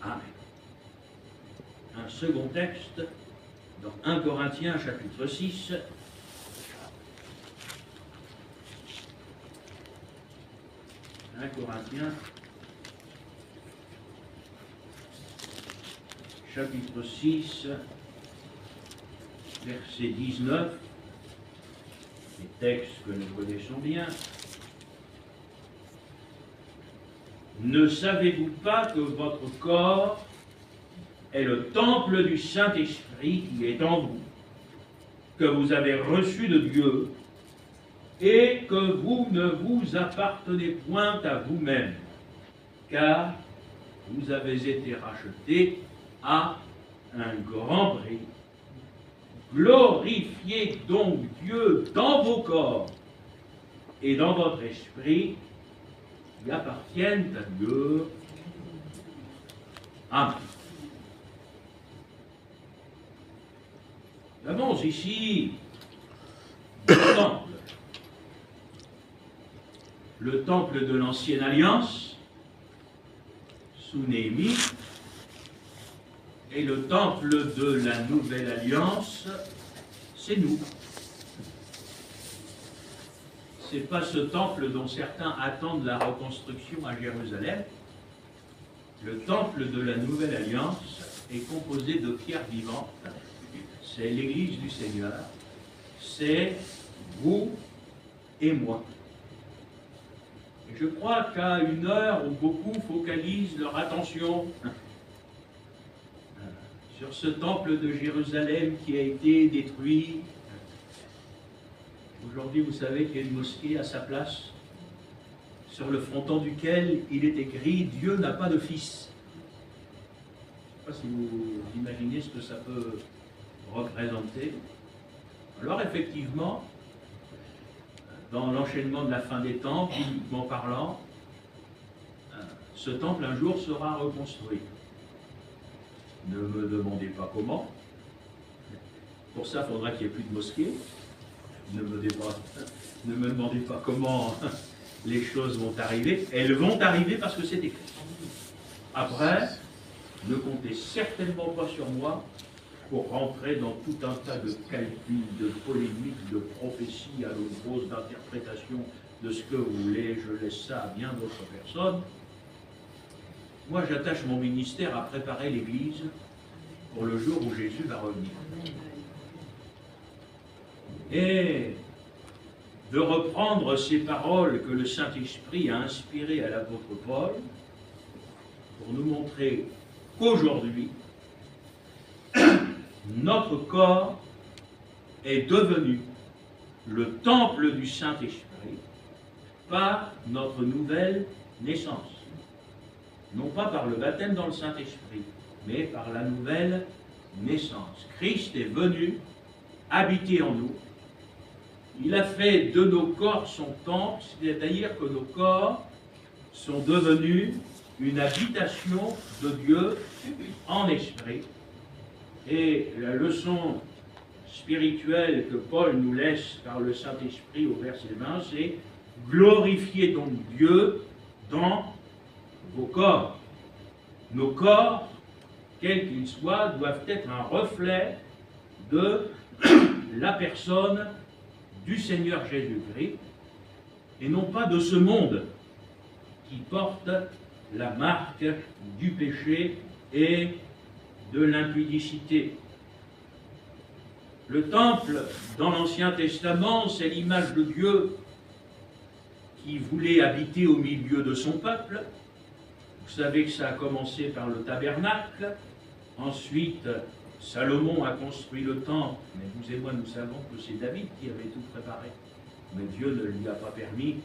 Amen. Un second texte, dans 1 Corinthiens chapitre 6, Corinthiens, chapitre 6, verset 19, des textes que nous connaissons bien. Ne savez-vous pas que votre corps est le temple du Saint-Esprit qui est en vous, que vous avez reçu de Dieu, et que vous ne vous appartenez point à vous-même, car vous avez été rachetés à un grand prix. Glorifiez donc Dieu dans vos corps et dans votre esprit qui appartiennent à Dieu. Amen. Nous avons ici le temple de l'Ancienne Alliance, sous Néhémie, et le temple de la Nouvelle Alliance, c'est nous. Ce n'est pas ce temple dont certains attendent la reconstruction à Jérusalem. Le temple de la Nouvelle Alliance est composé de pierres vivantes. C'est l'Église du Seigneur. C'est vous et moi. Et je crois qu'à une heure où beaucoup focalisent leur attention sur ce temple de Jérusalem qui a été détruit, aujourd'hui vous savez qu'il y a une mosquée à sa place, sur le fronton duquel il est écrit « Dieu n'a pas de fils ». Je ne sais pas si vous imaginez ce que ça peut représenter. Alors effectivement, dans l'enchaînement de la fin des temps, bibliquement parlant, ce temple un jour sera reconstruit. Ne me demandez pas comment. Pour ça, il faudra qu'il n'y ait plus de mosquée. Ne me demandez pas comment les choses vont arriver. Elles vont arriver parce que c'est écrit. Après, ne comptez certainement pas sur moi pour rentrer dans tout un tas de calculs, de polémiques, de prophéties à l'eau grosse, d'interprétation de ce que vous voulez. Je laisse ça à bien d'autres personnes. Moi, j'attache mon ministère à préparer l'Église pour le jour où Jésus va revenir. Et de reprendre ces paroles que le Saint-Esprit a inspirées à l'apôtre Paul pour nous montrer qu'aujourd'hui, notre corps est devenu le temple du Saint-Esprit par notre nouvelle naissance. Non pas par le baptême dans le Saint-Esprit, mais par la nouvelle naissance. Christ est venu habiter en nous. Il a fait de nos corps son temple, c'est-à-dire que nos corps sont devenus une habitation de Dieu en esprit. Et la leçon spirituelle que Paul nous laisse par le Saint-Esprit au verset 20, c'est « Glorifiez donc Dieu dans vos corps ». Nos corps, quels qu'ils soient, doivent être un reflet de la personne du Seigneur Jésus-Christ, et non pas de ce monde qui porte la marque du péché et de l'impudicité. Le temple, dans l'Ancien Testament, c'est l'image de Dieu qui voulait habiter au milieu de son peuple. Vous savez que ça a commencé par le tabernacle, ensuite Salomon a construit le temple, mais vous et moi nous savons que c'est David qui avait tout préparé. Mais Dieu ne lui a pas permis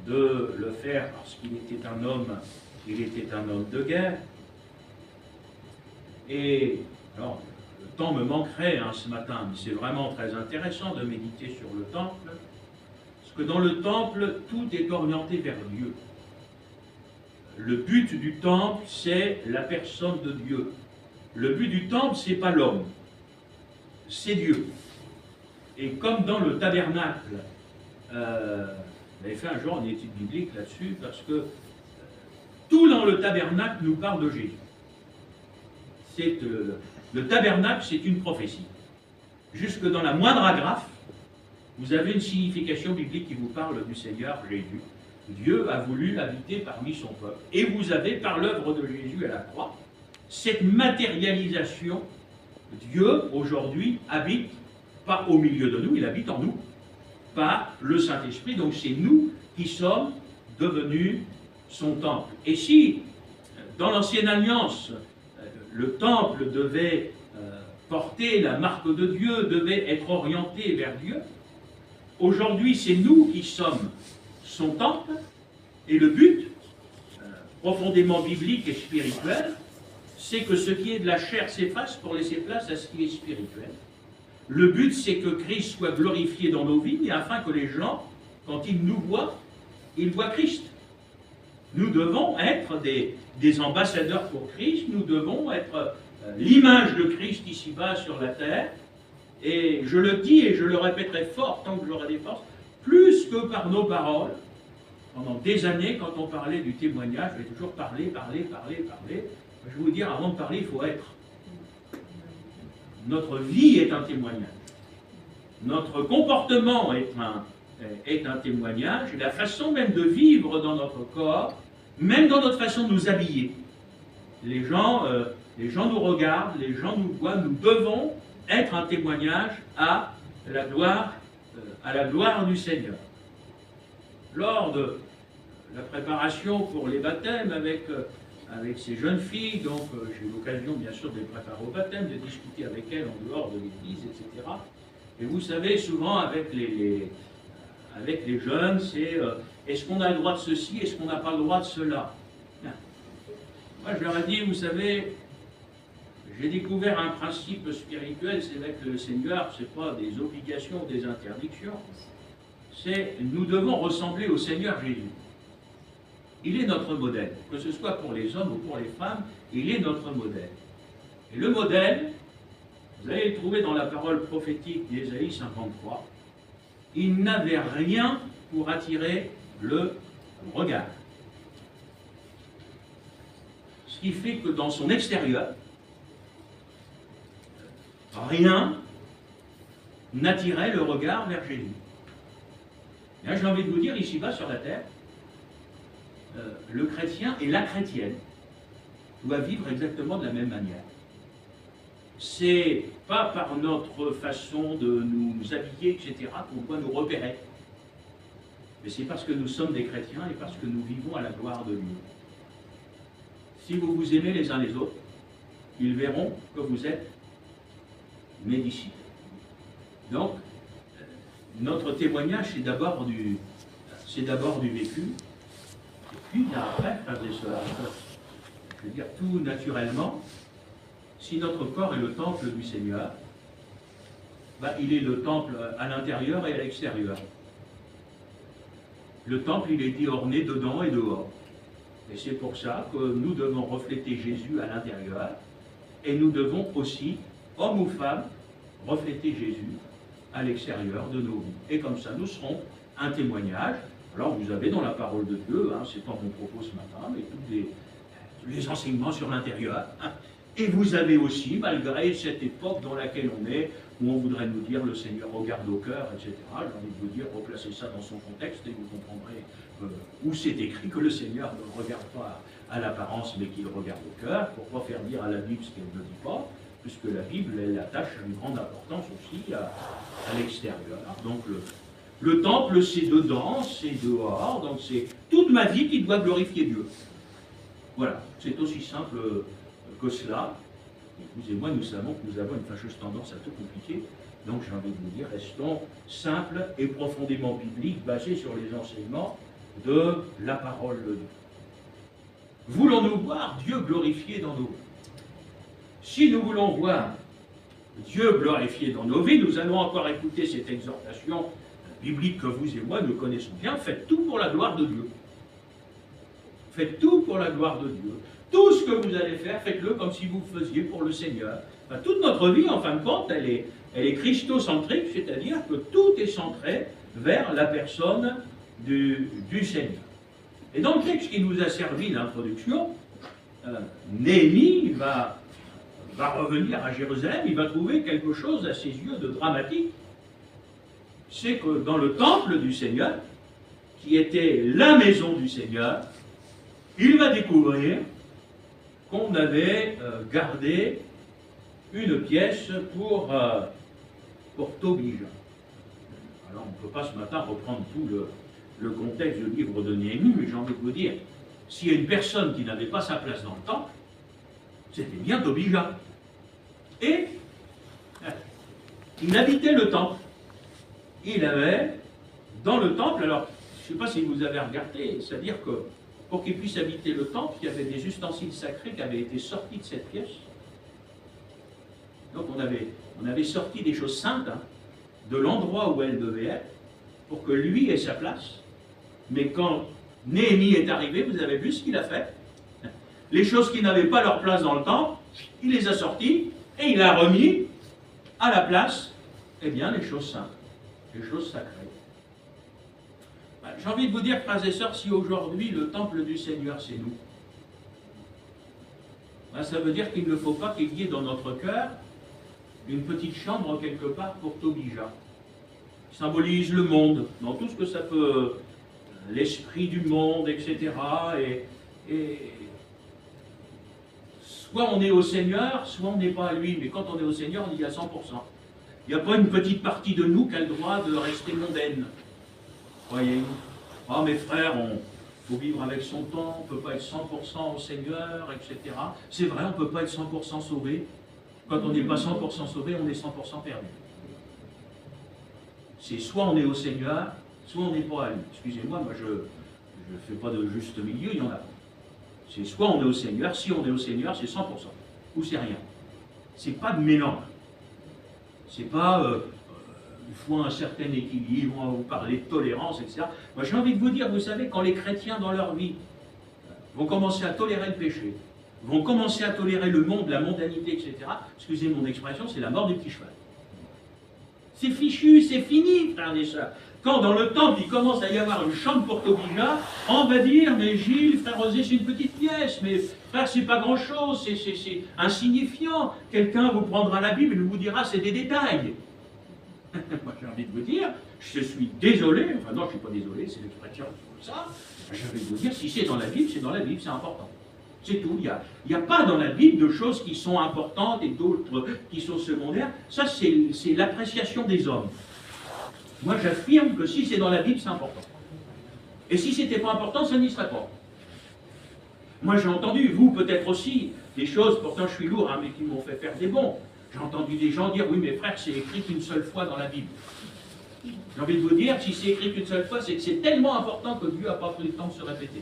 de le faire parce qu'il était un homme de guerre. Et alors, le temps me manquerait ce matin, mais c'est vraiment très intéressant de méditer sur le temple, parce que dans le temple, tout est orienté vers Dieu. Le but du temple, c'est la personne de Dieu. Le but du temple, ce n'est pas l'homme, c'est Dieu. Et comme dans le tabernacle, j'avais fait un jour une étude biblique là-dessus, parce que tout dans le tabernacle nous parle de Jésus. le tabernacle, c'est une prophétie. Jusque dans la moindre agrafe, vous avez une signification biblique qui vous parle du Seigneur Jésus. Dieu a voulu habiter parmi son peuple. Et vous avez, par l'œuvre de Jésus à la croix, cette matérialisation. Dieu, aujourd'hui, habite, pas au milieu de nous, il habite en nous, par le Saint-Esprit. Donc c'est nous qui sommes devenus son temple. Et si, dans l'Ancienne Alliance, le temple devait porter la marque de Dieu, devait être orienté vers Dieu, aujourd'hui, c'est nous qui sommes son temple, et le but, profondément biblique et spirituel, c'est que ce qui est de la chair s'efface pour laisser place à ce qui est spirituel. Le but, c'est que Christ soit glorifié dans nos vies, et afin que les gens, quand ils nous voient, ils voient Christ. Nous devons être des ambassadeurs pour Christ, nous devons être l'image de Christ ici-bas sur la terre, et je le dis et je le répéterai fort tant que j'aurai des forces, plus que par nos paroles. Pendant des années, quand on parlait du témoignage, je vais toujours parler. Je vais vous dire, avant de parler, il faut être. Notre vie est un témoignage. Notre comportement est un témoignage. La façon même de vivre dans notre corps, même dans notre façon de nous habiller. Les gens nous regardent, les gens nous voient, nous devons être un témoignage à la gloire du Seigneur. Lors de la préparation pour les baptêmes avec ces jeunes filles, donc j'ai eu l'occasion bien sûr de les préparer au baptême, de discuter avec elles en dehors de l'église, etc. Et vous savez, souvent avec les jeunes, c'est est-ce qu'on a le droit de ceci, est-ce qu'on n'a pas le droit de cela? Bien. Moi je leur ai dit, vous savez, j'ai découvert un principe spirituel, c'est avec le Seigneur, ce n'est pas des obligations, des interdictions, c'est nous devons ressembler au Seigneur Jésus. Il est notre modèle, que ce soit pour les hommes ou pour les femmes, il est notre modèle. Et le modèle, vous allez le trouver dans la parole prophétique d'Ésaïe 53, il n'avait rien pour attirer le regard. Ce qui fait que dans son extérieur, rien n'attirait le regard vers Jésus. Là, j'ai envie de vous dire, ici-bas sur la terre, le chrétien et la chrétienne doivent vivre exactement de la même manière. C'est pas par notre façon de nous habiller, etc., qu'on doit nous repérer. Mais c'est parce que nous sommes des chrétiens et parce que nous vivons à la gloire de Dieu. Si vous vous aimez les uns les autres, ils verront que vous êtes mes disciples. Donc, notre témoignage, c'est d'abord du vécu. Et puis, après, frères et sœurs, je veux dire, tout naturellement, si notre corps est le temple du Seigneur, il est le temple à l'intérieur et à l'extérieur. Le temple, il est orné dedans et dehors. Et c'est pour ça que nous devons refléter Jésus à l'intérieur, et nous devons aussi, hommes ou femmes, refléter Jésus à l'extérieur de nos vies. Et comme ça, nous serons un témoignage. Alors, vous avez dans la parole de Dieu, c'est pas mon propos ce matin, mais tous les enseignements sur l'intérieur. Et vous avez aussi, malgré cette époque dans laquelle on est, où on voudrait nous dire le Seigneur regarde au cœur, etc., j'ai envie de vous dire, replacez ça dans son contexte et vous comprendrez où c'est écrit que le Seigneur ne regarde pas à l'apparence, mais qu'il regarde au cœur, pour pas faire dire à la Bible ce qu'elle ne dit pas, puisque la Bible, elle attache une grande importance aussi à l'extérieur. Donc le temple, c'est dedans, c'est dehors, donc c'est toute ma vie qui doit glorifier Dieu. Voilà, c'est aussi simple que cela. Et vous et moi, nous savons que nous avons une fâcheuse tendance à tout compliquer, donc j'ai envie de vous dire, restons simples et profondément bibliques, basés sur les enseignements de la parole de Dieu. Voulons-nous voir Dieu glorifié dans nos vies? Si nous voulons voir Dieu glorifié dans nos vies, nous allons encore écouter cette exhortation biblique que vous et moi nous connaissons bien. Faites tout pour la gloire de Dieu. Faites tout pour la gloire de Dieu. Tout ce que vous allez faire, faites-le comme si vous le faisiez pour le Seigneur. Enfin, toute notre vie, en fin de compte, elle est christocentrique, c'est-à-dire que tout est centré vers la personne du Seigneur. Et dans le texte qui nous a servi d'introduction, Néhémie va va revenir à Jérusalem, il va trouver quelque chose à ses yeux de dramatique. C'est que dans le temple du Seigneur, qui était la maison du Seigneur, il va découvrir qu'on avait gardé une pièce pour Tobija. Alors on ne peut pas ce matin reprendre tout le contexte du livre de Néhémie, mais j'ai envie de vous dire, s'il y a une personne qui n'avait pas sa place dans le temple, c'était bien Tobija. Et il habitait le temple. Il avait, dans le temple, alors, je ne sais pas si vous avez regardé, c'est-à-dire que pour qu'il puisse habiter le temple, il y avait des ustensiles sacrés qui avaient été sortis de cette pièce. Donc on avait sorti des choses saintes de l'endroit où elles devaient être, pour que lui ait sa place. Mais quand Néhémie est arrivé, vous avez vu ce qu'il a fait. Les choses qui n'avaient pas leur place dans le temple, il les a sorties et il a remis à la place, eh bien, les choses saintes, les choses sacrées. J'ai envie de vous dire, frères et sœurs, si aujourd'hui le temple du Seigneur, c'est nous, ça veut dire qu'il ne faut pas qu'il y ait dans notre cœur une petite chambre quelque part pour Tobija, qui symbolise le monde, dans tout ce que ça peut, l'esprit du monde, etc. Et soit on est au Seigneur, soit on n'est pas à lui, mais quand on est au Seigneur, on y est à 100%. Il n'y a pas une petite partie de nous qui a le droit de rester mondaine. Voyez, ah mes frères, il faut vivre avec son temps, on ne peut pas être 100% au Seigneur, etc. C'est vrai, on ne peut pas être 100% sauvé. Quand on n'est pas 100% sauvé, on est 100% perdu. C'est soit on est au Seigneur, soit on n'est pas à lui. Excusez-moi, moi je ne fais pas de juste milieu, il y en a pas. C'est soit on est au Seigneur, si on est au Seigneur, c'est 100%, ou c'est rien. C'est pas de mélange. C'est pas... il faut un certain équilibre, on va vous parler de tolérance, etc. Moi j'ai envie de vous dire, vous savez, quand les chrétiens dans leur vie vont commencer à tolérer le péché, vont commencer à tolérer le monde, la mondanité, etc., excusez mon expression, c'est la mort du petit cheval. C'est fichu, c'est fini, frères et sœurs. Quand dans le temple, il commence à y avoir une chambre pour Tobija, on va dire, mais Gilles, frère Osée, c'est une petite pièce, mais frère, c'est pas grand-chose, c'est insignifiant. Quelqu'un vous prendra la Bible et vous dira, c'est des détails. Moi, j'ai envie de vous dire, je suis désolé, enfin non, je ne suis pas désolé, c'est l'expression comme ça. J'ai envie de vous dire, si c'est dans la Bible, c'est dans la Bible, c'est important. C'est tout. Il n'y a pas dans la Bible de choses qui sont importantes et d'autres qui sont secondaires. Ça, c'est l'appréciation des hommes. Moi, j'affirme que si c'est dans la Bible, c'est important. Et si ce n'était pas important, ça n'y serait pas. Moi, j'ai entendu, vous peut-être aussi, des choses, pourtant je suis lourd, mais qui m'ont fait faire des bons. J'ai entendu des gens dire, oui, mais frère, c'est écrit qu'une seule fois dans la Bible. J'ai envie de vous dire, si c'est écrit qu'une seule fois, c'est que c'est tellement important que Dieu n'a pas pris le temps de se répéter.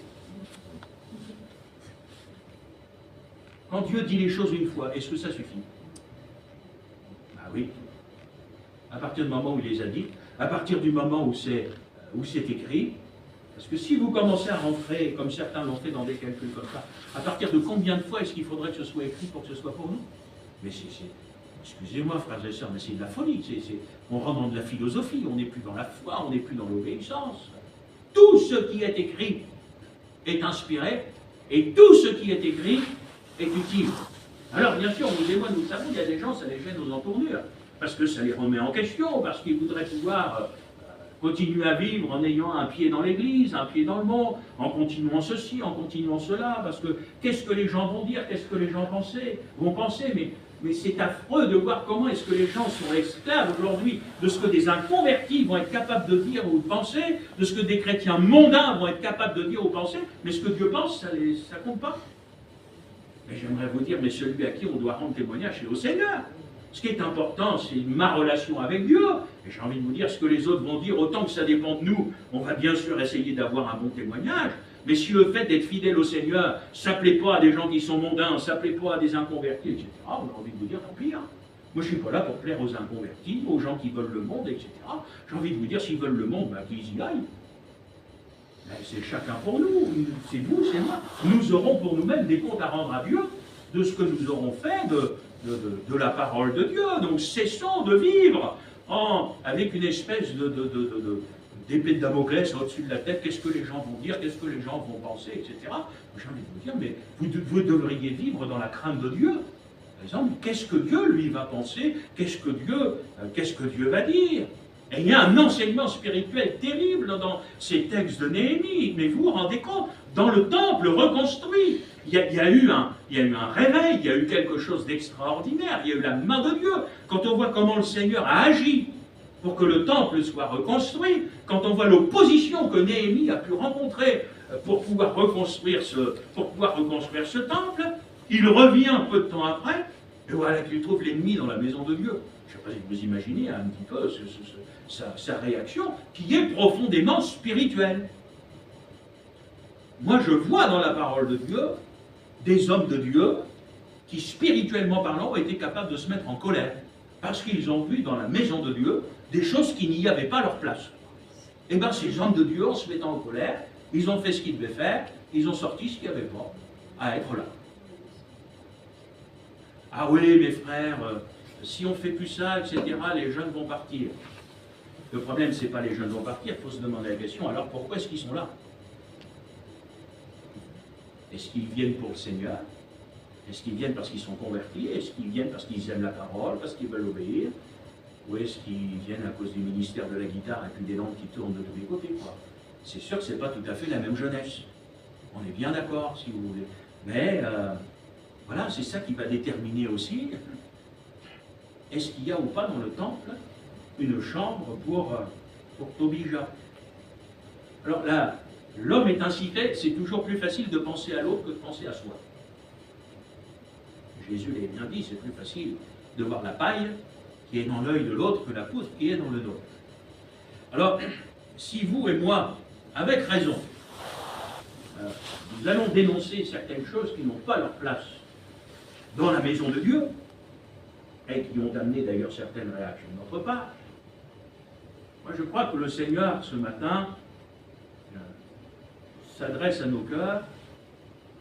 Quand Dieu dit les choses une fois, est-ce que ça suffit? Ah oui. À partir du moment où il les a dit, à partir du moment où c'est écrit, parce que si vous commencez à rentrer, comme certains l'ont fait dans des calculs comme ça, à partir de combien de fois est-ce qu'il faudrait que ce soit écrit pour que ce soit pour nous? Mais excusez-moi, frères et sœurs, mais c'est de la folie. On rentre dans de la philosophie, on n'est plus dans la foi, on n'est plus dans l'obéissance. Tout ce qui est écrit est inspiré, et tout ce qui est écrit est utile. Alors, bien sûr, vous et moi, nous savons, il y a des gens, ça les gêne aux entournures, parce que ça les remet en question, parce qu'ils voudraient pouvoir continuer à vivre en ayant un pied dans l'église, un pied dans le monde, en continuant ceci, en continuant cela, parce que qu'est-ce que les gens vont dire, qu'est-ce que les gens vont penser, mais c'est affreux de voir comment est-ce que les gens sont esclaves aujourd'hui de ce que des inconvertis vont être capables de dire ou de penser, de ce que des chrétiens mondains vont être capables de dire ou penser, mais ce que Dieu pense, ça ne compte pas. Mais j'aimerais vous dire, mais celui à qui on doit rendre témoignage, c'est au Seigneur. Ce qui est important, c'est ma relation avec Dieu. Et j'ai envie de vous dire, ce que les autres vont dire, autant que ça dépend de nous, on va bien sûr essayer d'avoir un bon témoignage. Mais si le fait d'être fidèle au Seigneur, ça ne plaît pas à des gens qui sont mondains, ça ne plaît pas à des inconvertis, etc., on a envie de vous dire, tant pis. Moi, je ne suis pas là pour plaire aux inconvertis, aux gens qui veulent le monde, etc. J'ai envie de vous dire, s'ils veulent le monde, qu'ils y aillent. C'est chacun pour nous, c'est vous, c'est moi. Nous aurons pour nous-mêmes des comptes à rendre à Dieu de ce que nous aurons fait de la parole de Dieu. Donc cessons de vivre avec une espèce d'épée de Damoclès au-dessus de la tête. Qu'est-ce que les gens vont dire, qu'est-ce que les gens vont penser, etc. J'ai envie de vous dire, mais vous devriez vivre dans la crainte de Dieu. Par exemple, qu'est-ce que Dieu, lui, va penser? Qu'est-ce que Dieu va dire? Et il y a un enseignement spirituel terrible dans ces textes de Néhémie. Mais vous vous rendez compte, dans le temple reconstruit, il y a eu un réveil, il y a eu quelque chose d'extraordinaire, il y a eu la main de Dieu. Quand on voit comment le Seigneur a agi pour que le temple soit reconstruit, quand on voit l'opposition que Néhémie a pu rencontrer pour pouvoir reconstruire ce temple, il revient peu de temps après, et voilà qu'il trouve l'ennemi dans la maison de Dieu. Je ne sais pas si vous imaginez un petit peu sa réaction, qui est profondément spirituelle. Moi, je vois dans la parole de Dieu des hommes de Dieu qui, spirituellement parlant, ont été capables de se mettre en colère, parce qu'ils ont vu dans la maison de Dieu des choses qui n'y avaient pas leur place. Et bien, ces hommes de Dieu, en se mettant en colère, ils ont fait ce qu'ils devaient faire, ils ont sorti ce qu'il n'y avait pas à être là. Ah oui, mes frères, si on ne fait plus ça, etc., les jeunes vont partir. Le problème, ce n'est pas les jeunes vont partir, il faut se demander la question, alors pourquoi est-ce qu'ils sont là? Est-ce qu'ils viennent pour le Seigneur? Est-ce qu'ils viennent parce qu'ils sont convertis? Est-ce qu'ils viennent parce qu'ils aiment la parole, parce qu'ils veulent obéir? Ou est-ce qu'ils viennent à cause du ministère de la guitare et puis des lampes qui tournent de tous les côtés, quoi? C'est sûr que ce n'est pas tout à fait la même jeunesse. On est bien d'accord, si vous voulez. Mais, voilà, c'est ça qui va déterminer aussi, est-ce qu'il y a ou pas dans le temple une chambre pour Tobija? Alors là, l'homme est ainsi fait, c'est toujours plus facile de penser à l'autre que de penser à soi. Jésus l'a bien dit, c'est plus facile de voir la paille qui est dans l'œil de l'autre que la poutre qui est dans le nôtre. Alors, si vous et moi, avec raison, nous allons dénoncer certaines choses qui n'ont pas leur place dans la maison de Dieu, et qui ont amené d'ailleurs certaines réactions de notre part, moi je crois que le Seigneur, ce matin, s'adresse à nos cœurs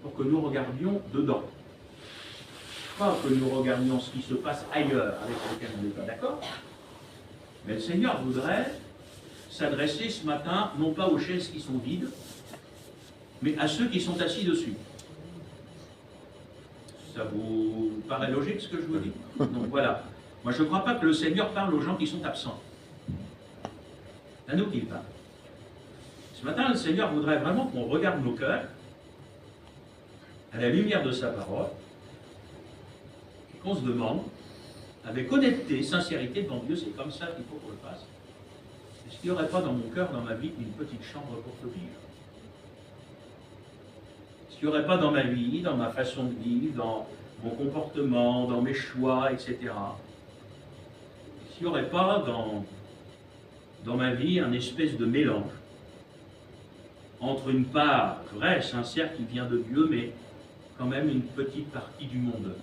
pour que nous regardions dedans. Pas que nous regardions ce qui se passe ailleurs avec lequel on n'est pas d'accord, mais le Seigneur voudrait s'adresser ce matin, non pas aux chaises qui sont vides, mais à ceux qui sont assis dessus. Ça vous paraît logique ce que je vous dis? Donc voilà. Moi je ne crois pas que le Seigneur parle aux gens qui sont absents. C'est à nous qu'il parle. Ce matin, le Seigneur voudrait vraiment qu'on regarde nos cœurs à la lumière de sa parole et qu'on se demande, avec honnêteté, sincérité devant Dieu, c'est comme ça qu'il faut qu'on le fasse. Est-ce qu'il n'y aurait pas dans mon cœur, dans ma vie, une petite chambre pour Tobija? Est-ce qu'il n'y aurait pas dans ma vie, dans ma façon de vivre, dans mon comportement, dans mes choix, etc. Est-ce qu'il n'y aurait pas dans ma vie un espèce de mélange entre une part vraie, sincère, qui vient de Dieu, mais quand même une petite partie du monde?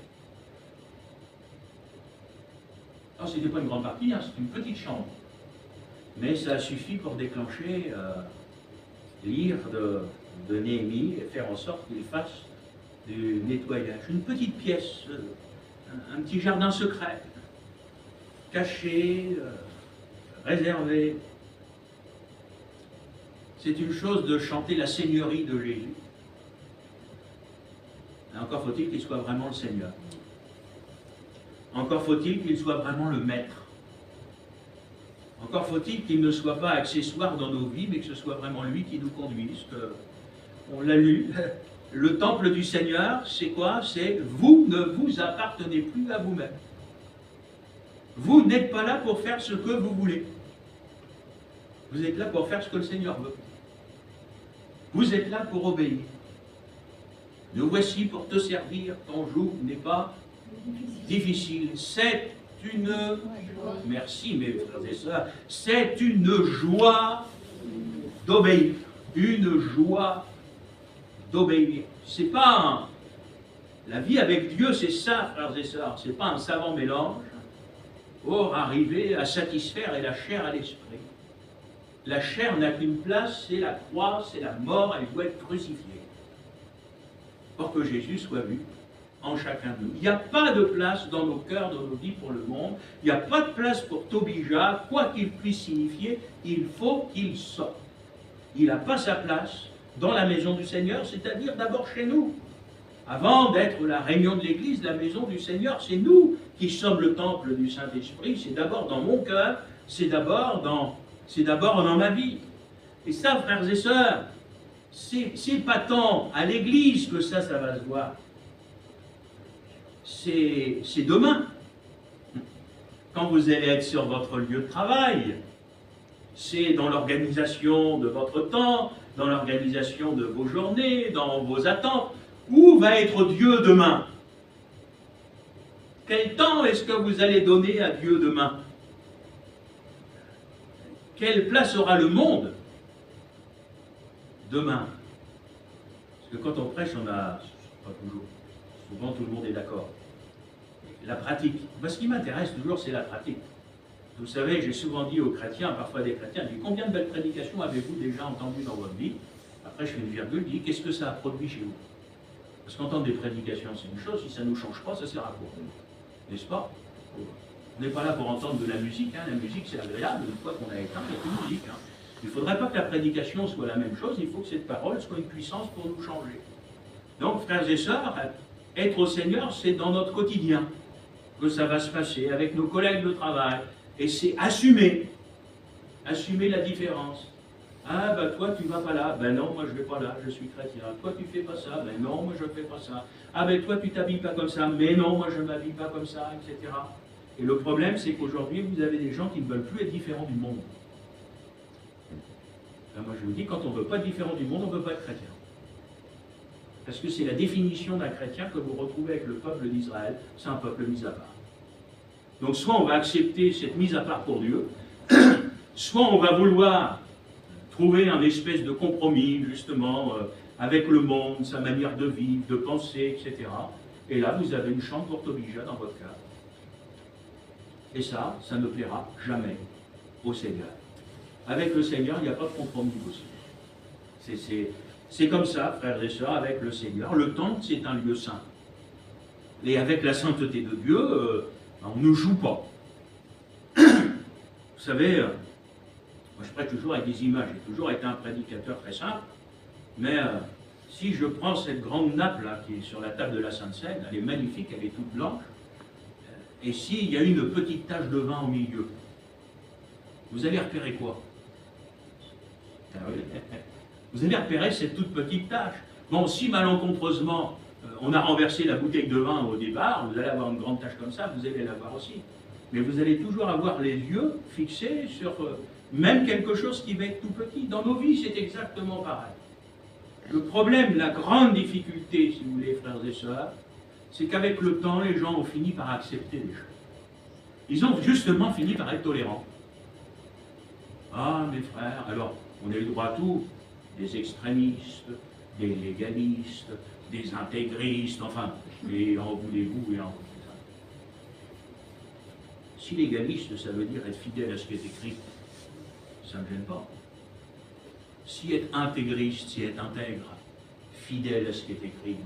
Alors, ce n'était pas une grande partie, hein, c'est une petite chambre. Mais ça suffit pour déclencher l'ire de Néhémie et faire en sorte qu'il fasse du nettoyage. Une petite pièce, un petit jardin secret, caché, réservé. C'est une chose de chanter la seigneurie de Jésus. Et encore faut-il qu'il soit vraiment le Seigneur. Encore faut-il qu'il soit vraiment le Maître. Encore faut-il qu'il ne soit pas accessoire dans nos vies, mais que ce soit vraiment lui qui nous conduise. On l'a lu, le temple du Seigneur, c'est quoi? C'est vous ne vous appartenez plus à vous-même. Vous n'êtes pas là pour faire ce que vous voulez. Vous êtes là pour faire ce que le Seigneur veut. Vous êtes là pour obéir. Nous voici pour te servir, ton joug n'est pas difficile. C'est une... Merci mes frères et sœurs. C'est une joie d'obéir. Une joie d'obéir. C'est pas la vie avec Dieu, c'est ça, frères et sœurs. C'est pas un savant mélange pour arriver à satisfaire et la chair à l'esprit. La chair n'a qu'une place, c'est la croix, c'est la mort, elle doit être crucifiée. Pour que Jésus soit vu en chacun de nous. Il n'y a pas de place dans nos cœurs, dans nos vies pour le monde. Il n'y a pas de place pour Tobija, quoi qu'il puisse signifier, il faut qu'il sorte. Il n'a pas sa place dans la maison du Seigneur, c'est-à-dire d'abord chez nous. Avant d'être la réunion de l'Église, la maison du Seigneur, c'est nous qui sommes le temple du Saint-Esprit. C'est d'abord dans mon cœur, c'est d'abord dans ma vie. Et ça, frères et sœurs, c'est pas tant à l'Église que ça va se voir. C'est demain. Quand vous allez être sur votre lieu de travail, c'est dans l'organisation de votre temps, dans l'organisation de vos journées, dans vos attentes. Où va être Dieu demain? Quel temps est-ce que vous allez donner à Dieu demain? Quelle place aura le monde demain? Parce que quand on prêche, on a, pas toujours, souvent tout le monde est d'accord. La pratique. Moi, ce qui m'intéresse toujours, c'est la pratique. Vous savez, j'ai souvent dit aux chrétiens, parfois des chrétiens, je dis, combien de belles prédications avez-vous déjà entendues dans votre vie? Après, je fais une virgule, je dis, qu'est-ce que ça a produit chez vous? Parce qu'entendre des prédications, c'est une chose, si ça ne nous change pas, ça sert à quoi? N'est-ce pas? On n'est pas là pour entendre de la musique, hein. La musique c'est agréable, une fois qu'on a éteint, il n'y a plus de musique. Hein. Il ne faudrait pas que la prédication soit la même chose, il faut que cette parole soit une puissance pour nous changer. Donc, frères et sœurs, être au Seigneur, c'est dans notre quotidien que ça va se passer, avec nos collègues de travail, et c'est assumer la différence. Ah, ben toi, tu ne vas pas là. Ben non, moi, je ne vais pas là, je suis chrétien. Toi, tu ne fais pas ça. Ben non, moi, je ne fais pas ça. Ah, ben toi, tu ne t'habilles pas comme ça. Mais non, moi, je ne m'habille pas comme ça, etc. Et le problème, c'est qu'aujourd'hui, vous avez des gens qui ne veulent plus être différents du monde. Ben, moi, je vous dis, quand on ne veut pas être différent du monde, on ne veut pas être chrétien. Parce que c'est la définition d'un chrétien que vous retrouvez avec le peuple d'Israël. C'est un peuple mis à part. Donc, soit on va accepter cette mise à part pour Dieu, soit on va vouloir trouver un espèce de compromis, justement, avec le monde, sa manière de vivre, de penser, etc. Et là, vous avez une chambre porte-obija dans votre cœur. Et ça ne plaira jamais au Seigneur. Avec le Seigneur, il n'y a pas de compromis possible. C'est comme ça, frères et sœurs, avec le Seigneur. Le temple, c'est un lieu saint. Et avec la sainteté de Dieu, on ne joue pas. Vous savez, moi, je prête toujours avec des images. J'ai toujours été un prédicateur très simple. Mais si je prends cette grande nappe là, qui est sur la table de la Sainte Seine, elle est magnifique, elle est toute blanche. Et s'il y a une petite tache de vin au milieu, vous allez repérer quoi? Vous allez repérer cette toute petite tache. Bon, si malencontreusement, on a renversé la bouteille de vin au départ, vous allez avoir une grande tache comme ça, vous allez la voir aussi. Mais vous allez toujours avoir les yeux fixés sur même quelque chose qui va être tout petit. Dans nos vies, c'est exactement pareil. Le problème, la grande difficulté, si vous voulez, frères et sœurs, c'est qu'avec le temps, les gens ont fini par accepter les choses. Ils ont justement fini par être tolérants. Ah, mes frères, alors, on a eu droit à tout. Des extrémistes, des légalistes, des intégristes, enfin, et en voulez-vous et en voulez-vous. Si légaliste, ça veut dire être fidèle à ce qui est écrit, ça ne me gêne pas. Si être intégriste, si être intègre, fidèle à ce qui est écrit,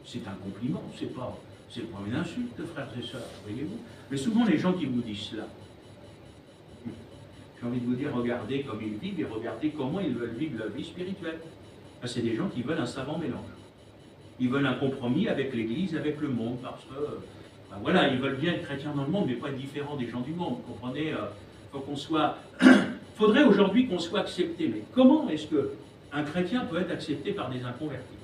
c'est un compliment, c'est pas une insulte, frères et sœurs, voyez-vous. Mais souvent, les gens qui vous disent cela, j'ai envie de vous dire, regardez comme ils vivent et regardez comment ils veulent vivre leur vie spirituelle. C'est des gens qui veulent un savant mélange. Ils veulent un compromis avec l'Église, avec le monde, parce que, ben voilà, ils veulent bien être chrétiens dans le monde, mais pas être différents des gens du monde. Vous comprenez, faut qu'on soit... faudrait aujourd'hui qu'on soit accepté. Mais comment est-ce qu'un chrétien peut être accepté par des inconvertis?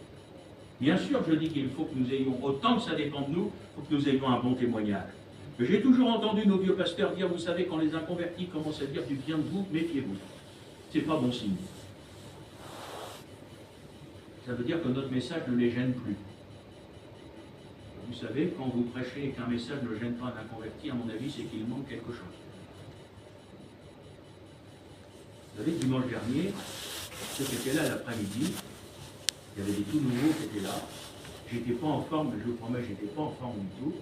Bien sûr, je dis qu'il faut que nous ayons, autant que ça dépend de nous, il faut que nous ayons un bon témoignage. J'ai toujours entendu nos vieux pasteurs dire, vous savez, quand les inconvertis commencent à dire du bien de vous, méfiez-vous. C'est pas bon signe. Ça veut dire que notre message ne les gêne plus. Vous savez, quand vous prêchez et qu'un message ne gêne pas un inconverti, à mon avis, c'est qu'il manque quelque chose. Vous savez, dimanche dernier, ceux qui étaient là l'après-midi, il y avait des tout nouveaux qui étaient là. J'étais pas en forme, je vous promets, j'étais pas en forme du tout.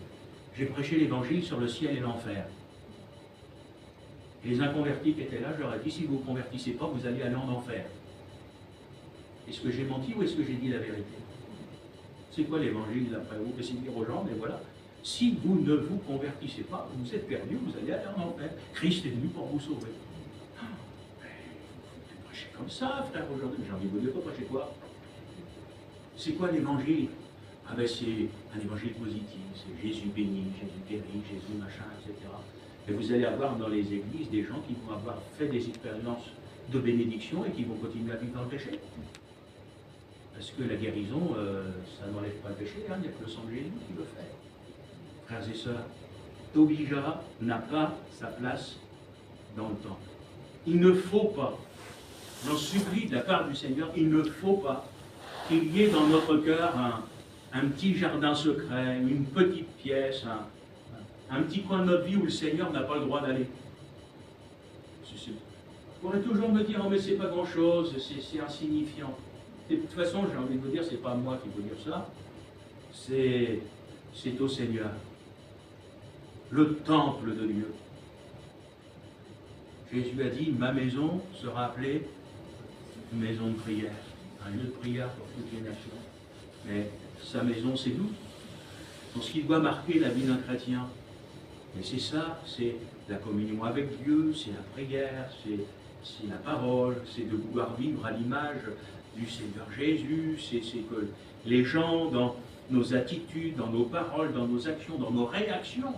J'ai prêché l'évangile sur le ciel et l'enfer. Et les inconvertis qui étaient là, je leur ai dit, si vous ne vous convertissez pas, vous allez aller en enfer. Est-ce que j'ai menti ou est-ce que j'ai dit la vérité? C'est quoi l'évangile d'après vous? C'est dire aux gens, mais voilà, si vous ne vous convertissez pas, vous êtes perdus, vous allez aller en enfer. Christ est venu pour vous sauver. Vous prêchez comme ça, frère, aujourd'hui. J'ai envie de vous dire, prêchez quoi? C'est quoi l'évangile? Ah ben c'est un évangile positif, c'est Jésus béni, Jésus guéri, Jésus machin, etc. Et vous allez avoir dans les églises des gens qui vont avoir fait des expériences de bénédiction et qui vont continuer à vivre dans le péché. Parce que la guérison, ça n'enlève pas le péché, hein, il n'y a que le sang de Jésus qui le fait. Frères et sœurs, Tobija n'a pas sa place dans le temple. Il ne faut pas, j'en supplie de la part du Seigneur, il ne faut pas qu'il y ait dans notre cœur un petit jardin secret, une petite pièce, un petit coin de notre vie où le Seigneur n'a pas le droit d'aller. Vous pourrez toujours me dire, oh mais c'est pas grand-chose, c'est insignifiant. De toute façon, j'ai envie de vous dire, c'est pas moi qui vous dire ça, c'est au Seigneur. Le temple de Dieu. Jésus a dit, ma maison sera appelée une maison de prière, un lieu de prière pour toutes les nations. Mais sa maison, c'est nous. C'est ce qui doit marquer la vie d'un chrétien. Et c'est ça, c'est la communion avec Dieu, c'est la prière, c'est la parole, c'est de vouloir vivre à l'image du Seigneur Jésus, c'est que les gens, dans nos attitudes, dans nos paroles, dans nos actions, dans nos réactions,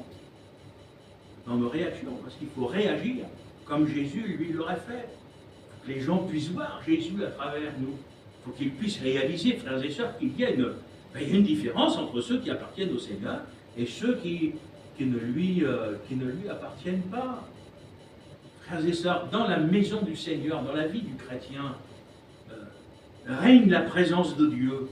parce qu'il faut réagir comme Jésus, lui, l'aurait fait. Il faut que les gens puissent voir Jésus à travers nous. Il faut qu'ils puissent réaliser, frères et sœurs, qu'il y a une différence entre ceux qui appartiennent au Seigneur et ceux qui ne lui appartiennent pas. Frères et sœurs, dans la maison du Seigneur, dans la vie du chrétien, règne la présence de Dieu.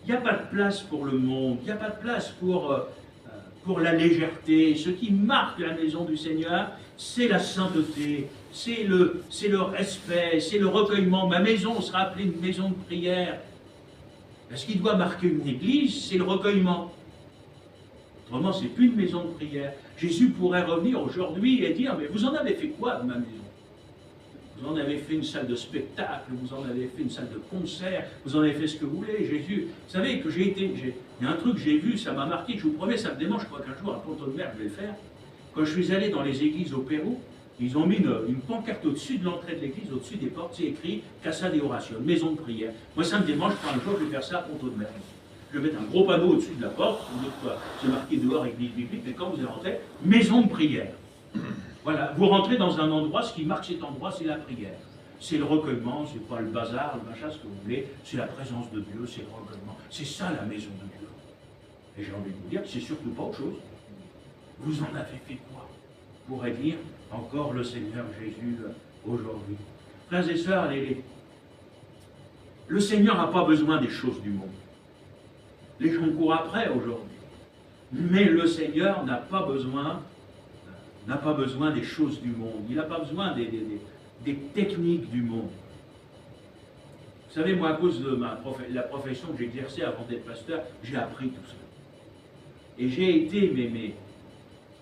Il n'y a pas de place pour le monde, il n'y a pas de place pour la légèreté. Ce qui marque la maison du Seigneur, c'est la sainteté, c'est le respect, c'est le recueillement. Ma maison sera appelée une maison de prière. Ce qui doit marquer une église, c'est le recueillement. Autrement, ce n'est plus une maison de prière. Jésus pourrait revenir aujourd'hui et dire, mais vous en avez fait quoi de ma maison? Vous en avez fait une salle de spectacle, vous en avez fait une salle de concert, vous en avez fait ce que vous voulez. Jésus, vous savez que il y a un truc que j'ai vu, ça m'a marqué, je vous promets, ça me démange, je crois qu'un jour, à Pont-de-Mer, je vais le faire. Quand je suis allé dans les églises au Pérou, ils ont mis une pancarte au-dessus de l'entrée de l'église, au-dessus des portes, c'est écrit Casa de Oración, maison de prière. Moi, ça me démange, je crois un jour, je vais faire ça à Pont-de-Mer. Je vais mettre un gros panneau au-dessus de la porte, c'est marqué dehors église biblique, mais quand vous allez rentrer, maison de prière. Voilà, vous rentrez dans un endroit, ce qui marque cet endroit, c'est la prière. C'est le recueillement, c'est pas le bazar, le machin, ce que vous voulez, c'est la présence de Dieu, c'est le recueillement. C'est ça la maison de Dieu. Et j'ai envie de vous dire que c'est surtout pas autre chose. Vous en avez fait quoi? Pourrait dire encore le Seigneur Jésus aujourd'hui. Frères et sœurs, le Seigneur n'a pas besoin des choses du monde. Les gens courent après aujourd'hui. Mais le Seigneur n'a pas besoin des choses du monde. Il n'a pas besoin des techniques du monde. Vous savez, moi, à cause de la profession que j'exerçais avant d'être pasteur, j'ai appris tout ça. Et j'ai été mais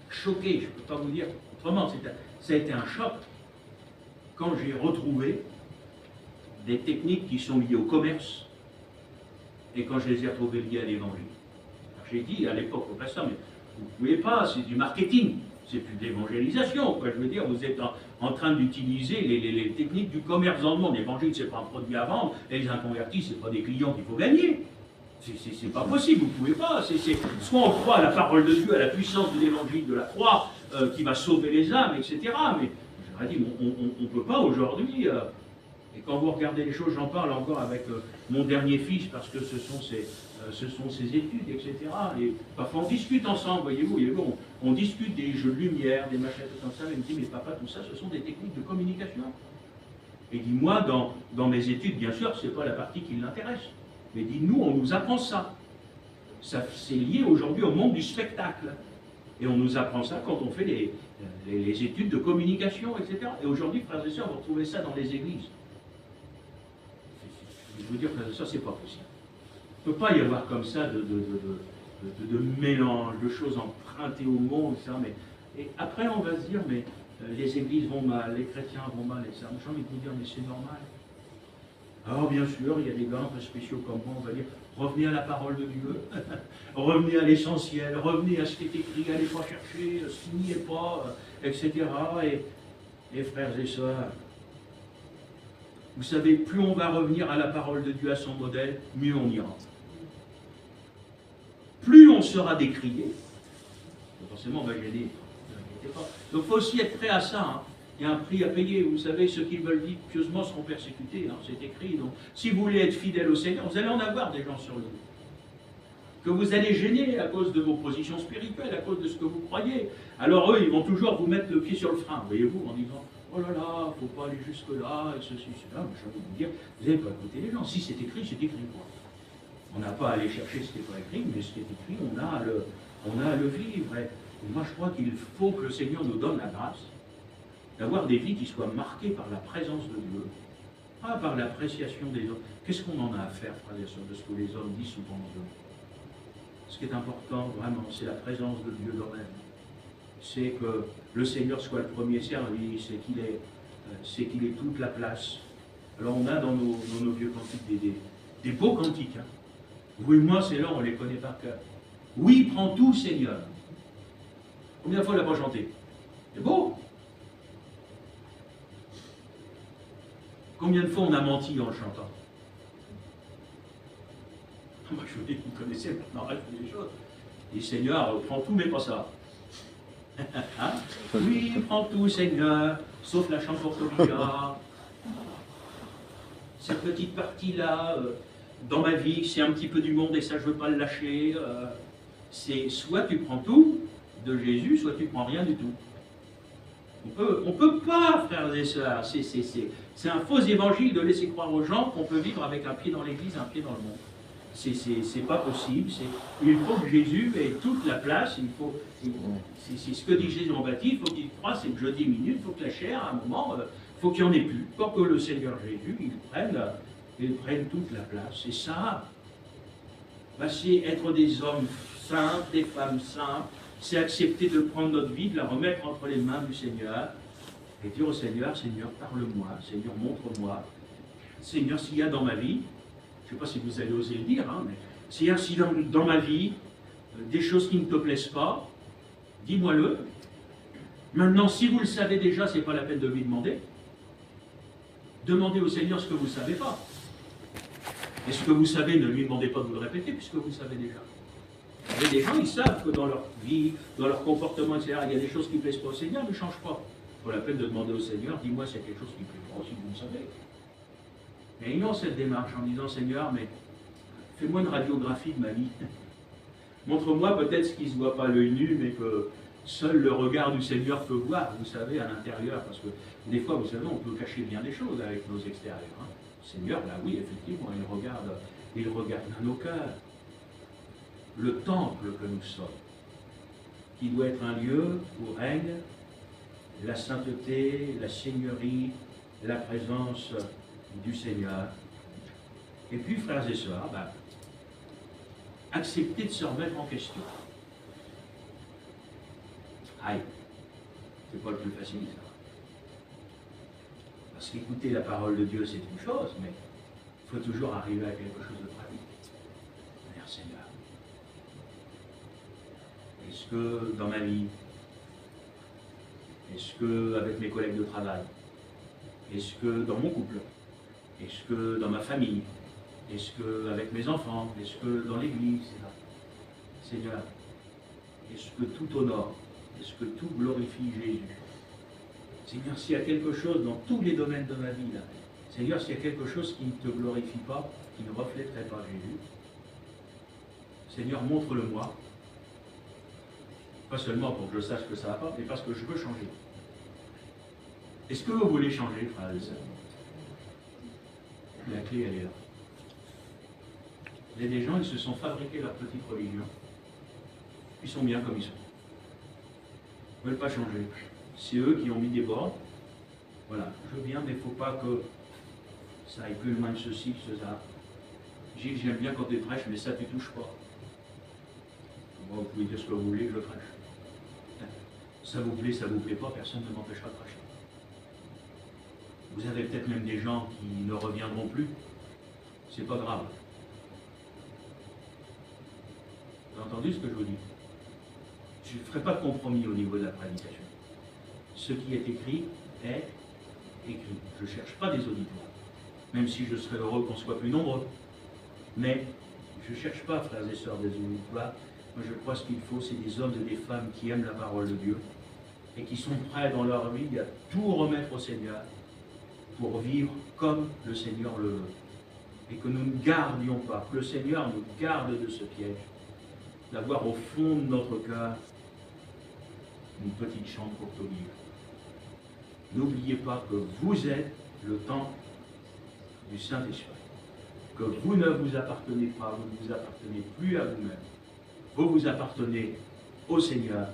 choqué, je ne peux pas vous dire autrement, ça a été un choc quand j'ai retrouvé des techniques qui sont liées au commerce et quand je les ai retrouvées liées à l'évangile. J'ai dit à l'époque au pasteur, mais vous ne pouvez pas, c'est du marketing, c'est plus de l'évangélisation. Je veux dire, vous êtes en train d'utiliser les techniques du commerce dans le monde. L'évangile, ce n'est pas un produit à vendre, et les inconvertis, ce n'est pas des clients qu'il faut gagner. C'est pas possible, vous ne pouvez pas. Soit on croit à la parole de Dieu, à la puissance de l'évangile de la croix, qui va sauver les âmes, etc. Mais j'aurais dit, on ne peut pas aujourd'hui. Et quand vous regardez les choses, j'en parle encore avec mon dernier fils, parce que ce sont ses études, etc. Et parfois on discute ensemble, voyez-vous, on discute des jeux de lumière, des machins, tout comme ça. Il me dit, mais papa, tout ça, ce sont des techniques de communication. Et il dit, moi, dans mes études, bien sûr, ce n'est pas la partie qui l'intéresse. Mais dit, nous, on nous apprend ça. C'est lié aujourd'hui au monde du spectacle. Et on nous apprend ça quand on fait les études de communication, etc. Et aujourd'hui, frères et sœurs, vous retrouvez ça dans les églises. Je veux dire, frères et sœurs, c'est pas possible. Il ne peut pas y avoir comme ça de mélange, de choses empruntées au monde, etc. Et après, on va se dire, mais les églises vont mal, les chrétiens vont mal, etc. J'ai envie de vous dire, mais c'est normal. Alors bien sûr, il y a des gars un peu spéciaux comme moi, on va dire, revenez à la parole de Dieu, revenez à l'essentiel, revenez à ce qui est écrit, allez pas chercher ce qui n'y est pas, etc. Et frères et sœurs, vous savez, plus on va revenir à la parole de Dieu, à son modèle, mieux on ira. plus on sera décrié, forcément on va gêner, ne vous inquiétez pas. Donc il faut aussi être prêt à ça. Hein. Il y a un prix à payer. Vous savez, ceux qui veulent vivre pieusement seront persécutés. Hein, c'est écrit. Donc, si vous voulez être fidèle au Seigneur, vous allez en avoir des gens sur le dos. Que vous allez gêner à cause de vos positions spirituelles, à cause de ce que vous croyez. Alors eux, ils vont toujours vous mettre le pied sur le frein, voyez-vous, en disant « Oh là là, il ne faut pas aller jusque-là, et ceci, cela. » Je vais vous dire, vous n'allez pas écouter les gens. Si c'est écrit, c'est écrit. Quoi. On n'a pas à aller chercher ce qui n'est pas écrit, mais ce qui est écrit, on a à le vivre. Et moi, je crois qu'il faut que le Seigneur nous donne la grâce d'avoir des vies qui soient marquées par la présence de Dieu, pas par l'appréciation des hommes. Qu'est-ce qu'on en a à faire, frères et sœurs, de ce que les hommes disent ou pensent de nous? Ce qui est important, vraiment, c'est la présence de Dieu dans la vie. C'est que le Seigneur soit le premier servi, c'est qu'il ait toute la place. Alors on a dans nos vieux cantiques des beaux cantiques. Hein. Vous et moi, c'est là, on les connaît par cœur. Oui, prends tout, Seigneur. Combien de fois on l'a pas chanté? C'est beau. Combien de fois on a menti en le chantant? Moi, je vous dis, vous connaissez maintenant les choses. Et Seigneur, prends tout, mais pas ça. Hein? Oui, prends tout, Seigneur, sauf la chanfortoria. Cette petite partie-là, dans ma vie, c'est un petit peu du monde et ça, je ne veux pas le lâcher. C'est soit tu prends tout de Jésus, soit tu prends rien du tout. On peut pas, frères et sœurs. C'est un faux évangile de laisser croire aux gens qu'on peut vivre avec un pied dans l'église, un pied dans le monde. C'est pas possible. Il faut que Jésus ait toute la place. C'est ce que dit Jésus en baptême. Il faut qu'il croie, c'est que je diminue. Il faut que la chair, à un moment, il faut qu'il n'y en ait plus. Pour que le Seigneur Jésus, il prenne toute la place. Et ça, c'est être des hommes simples, des femmes simples. C'est accepter de prendre notre vie, de la remettre entre les mains du Seigneur et dire au Seigneur, Seigneur, parle-moi, Seigneur, montre-moi. Seigneur, s'il y a dans ma vie, je ne sais pas si vous allez oser le dire, hein, mais s'il y a dans ma vie des choses qui ne te plaisent pas, dis-moi-le. Maintenant, si vous le savez déjà, ce n'est pas la peine de lui demander. Demandez au Seigneur ce que vous ne savez pas. Et ce que vous savez, ne lui demandez pas de vous le répéter, puisque vous le savez déjà. Il y a des gens, ils savent que dans leur vie, dans leur comportement, etc., il y a des choses qui ne plaisent pas au Seigneur, ne changent pas. Il faut la peine de demander au Seigneur, dis-moi s'il y a quelque chose qui ne plaît pas, si vous le savez. Mais ils ont cette démarche en disant, Seigneur, mais fais-moi une radiographie de ma vie. Montre-moi peut-être ce qui ne se voit pas à l'œil nu, mais que seul le regard du Seigneur peut voir, vous savez, à l'intérieur. Parce que des fois, vous savez, on peut cacher bien des choses avec nos extérieurs. Hein. Le Seigneur, là, oui, effectivement, il regarde dans nos cœurs. Le temple que nous sommes, qui doit être un lieu où règne la sainteté, la seigneurie, la présence du Seigneur. Et puis, frères et sœurs, accepter de se remettre en question. Aïe, c'est pas le plus facile, ça. Parce qu'écouter la parole de Dieu, c'est une chose, mais il faut toujours arriver à quelque chose de pratique. Merci Seigneur. Est-ce que dans ma vie, est-ce que avec mes collègues de travail, est-ce que dans mon couple, est-ce que dans ma famille, est-ce que avec mes enfants, est-ce que dans l'église, Seigneur, est-ce que tout honore, est-ce que tout glorifie Jésus? Seigneur, s'il y a quelque chose dans tous les domaines de ma vie, là, Seigneur, s'il y a quelque chose qui ne te glorifie pas, qui ne reflèterait pas Jésus, Seigneur, montre-le-moi. Pas seulement pour que je sache que ça va pas, mais parce que je veux changer. Est-ce que vous voulez changer, frères et sœurs? La clé, elle est là. Il y a des gens, ils se sont fabriqués leur petite religion. Ils sont bien comme ils sont. Ils ne veulent pas changer. C'est eux qui ont mis des bornes. Voilà, je veux bien, mais il ne faut pas que ça aille plus loin de ceci, que ça. Gilles, j'aime bien quand tu prêches, mais ça, tu ne touches pas. Bon, vous pouvez dire ce que vous voulez, je prêche. Ça vous plaît pas, personne ne m'empêchera de prêcher. Vous avez peut-être même des gens qui ne reviendront plus. C'est pas grave. Vous avez entendu ce que je vous dis? Je ne ferai pas de compromis au niveau de la prédication. Ce qui est écrit est écrit. Je ne cherche pas des auditeurs, même si je serais heureux qu'on soit plus nombreux. Mais je ne cherche pas, frères et sœurs, des auditeurs. Moi, je crois ce qu'il faut, c'est des hommes et des femmes qui aiment la parole de Dieu et qui sont prêts dans leur vie à tout remettre au Seigneur pour vivre comme le Seigneur le veut. Et que nous ne gardions pas, que le Seigneur nous garde de ce piège, d'avoir au fond de notre cœur une petite chambre pour t'oublier. N'oubliez pas que vous êtes le temple du Saint-Esprit, que vous ne vous appartenez pas, vous ne vous appartenez plus à vous-même, vous vous appartenez au Seigneur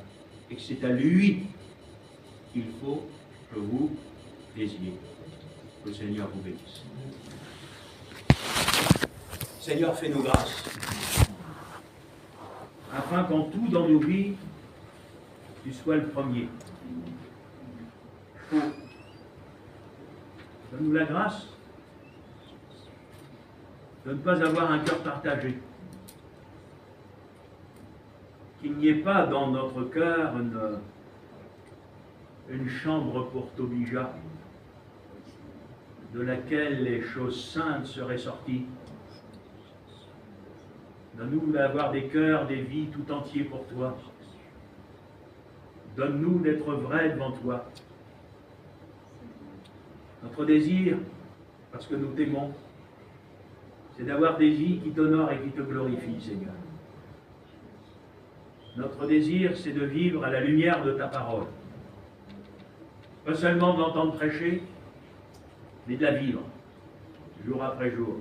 et que c'est à lui qu'il faut que vous désiez. Que le Seigneur vous bénisse. Seigneur, fais-nous grâce, afin qu'en tout dans nos vies, tu sois le premier. Donne-nous la grâce de ne pas avoir un cœur partagé. Qu'il n'y ait pas dans notre cœur une chambre pour Tobija, de laquelle les choses saintes seraient sorties. Donne-nous d'avoir des cœurs, des vies tout entiers pour toi. Donne-nous d'être vrais devant toi. Notre désir, parce que nous t'aimons, c'est d'avoir des vies qui t'honorent et qui te glorifient, Seigneur. Notre désir, c'est de vivre à la lumière de ta parole. Pas seulement de l'entendre prêcher, mais de la vivre, jour après jour.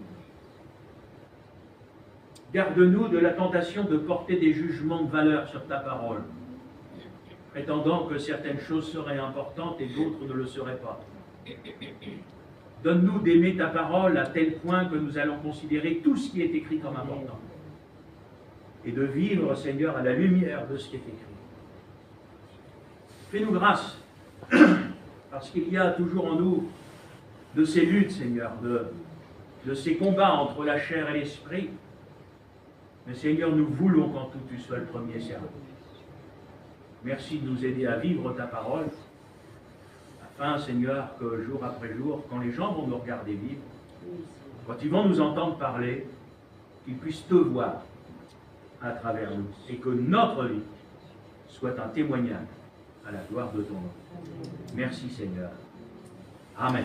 Garde-nous de la tentation de porter des jugements de valeur sur ta parole, prétendant que certaines choses seraient importantes et d'autres ne le seraient pas. Donne-nous d'aimer ta parole à tel point que nous allons considérer tout ce qui est écrit comme important. Et de vivre, Seigneur, à la lumière de ce qui est écrit. Fais-nous grâce, parce qu'il y a toujours en nous de ces luttes, Seigneur, de ces combats entre la chair et l'esprit. Mais Seigneur, nous voulons qu'en tout tu sois le premier servi. Merci de nous aider à vivre ta parole, afin, Seigneur, que jour après jour, quand les gens vont nous regarder vivre, quand ils vont nous entendre parler, qu'ils puissent te voir à travers nous, et que notre vie soit un témoignage à la gloire de ton nom. Merci, Seigneur. Amen.